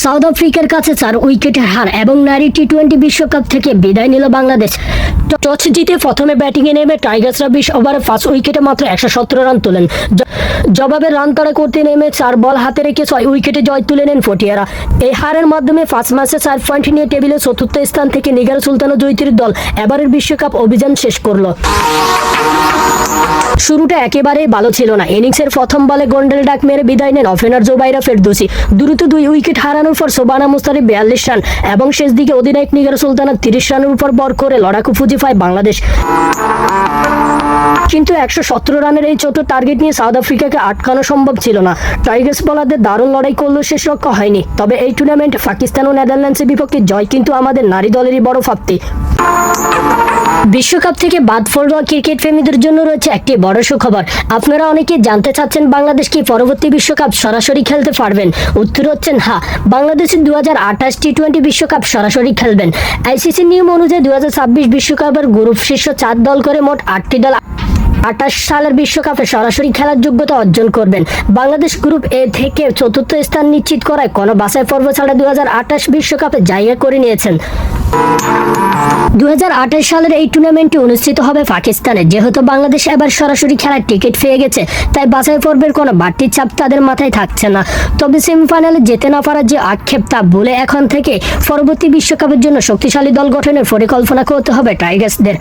South আফ্রিকার কাছে 4 উইকেটের হার এবং নারী টি-20 বিশ্বকাপ থেকে বিদায় নিল বাংলাদেশ। টস জিতে প্রথমে ব্যাটিংয়ে নেমে টাইগার্সরা 20 ওভারে 5 উইকেটে মাত্র 117 রান তোলেন। জবাবে রান তাড়া করতে নেমে 4 বল হাতে রেখে 6 উইকেটে জয় তুলে নেন পটিয়ারা। এই হারের মাধ্যমে 5 ম্যাচে 4 পয়েন্ট নিয়ে টেবিলে চতুর্থ স্থান থেকে নিগার সুলতান ও জয়িতির দল এবারের বিশ্বকাপ অভিযান শেষ করল। শুরুটা একেবারেই ভালো ছিল না। ইনিংসের প্রথম বলে গন্ডেল ডাক মেরে বিদায় নেন ওপেনার জোবাইরা ফেরদৌসি। দ্রুত 2 উইকেট হারানোর পর সোবানা মুস্তারিফ 42 রান এবং শেষ দিকে অধিনায়ক নিগার সুলতানা 30 রানের উপর ভর করে লড়াকু পুঁজি পায় বাংলাদেশ। কিন্তু 117 রানের এই ছোট টার্গেট নিয়ে সাউথ আফ্রিকাকে আটকানো সম্ভব ছিল না। টাইগার্স বোলারদের দারুণ লড়াই করলেও শেষ রক্ষা হয়নি। তবে এই টুর্নামেন্টে পাকিস্তান ও নেদারল্যান্ডসের বিপক্ষে জয় কিন্তু আমাদের নারী দলেরই বড় প্রাপ্তি। বিশ্বকাপ থেকে বাদ পড়া ক্রিকেট প্রেমীদের জন্য রয়েছে একটি বড় সুখবর। আপনারা অনেকে জানতে চাচ্ছেন বাংলাদেশ কি পরবর্তী বিশ্বকাপ সরাসরি খেলতে পারবেন? উত্তর হচ্ছেন হ্যাঁ, বাংলাদেশ 2028 টি-20 বিশ্বকাপ সরাসরি খেলবেন। আইসিসি নিয়ম অনুযায়ী 2026 বিশ্বকাপের গ্রুপ শীর্ষ 4 দল করে মোট 8টি দল 28 সালের বিশ্বকাপে সরাসরি খেলার যোগ্যতা অর্জন করবেন। বাংলাদেশ গ্রুপ এ থেকে চতুর্থ স্থান নিশ্চিত করায় কোনো বাছাই পর্ব ছাড়া 2028 বিশ্বকাপে জায়গা করে নিয়েছেন। 2028 সালের এই টুর্নামেন্টটি অনুষ্ঠিত হবে পাকিস্তানে। যেহেতু বাংলাদেশ এবার সরাসরি খেলার টিকিট পেয়ে গেছে, তাই বাছাই পর্বের কোনো বাড়তি চাপ তাদের মাথায় থাকছে না। তবে সেমিফাইনালে যেতে না পারার যে আক্ষেপ, তা বলে এখন থেকে পরবর্তী বিশ্বকাপের জন্য শক্তিশালী দল গঠনের পরিকল্পনা করতে হবে টাইগার্সদের।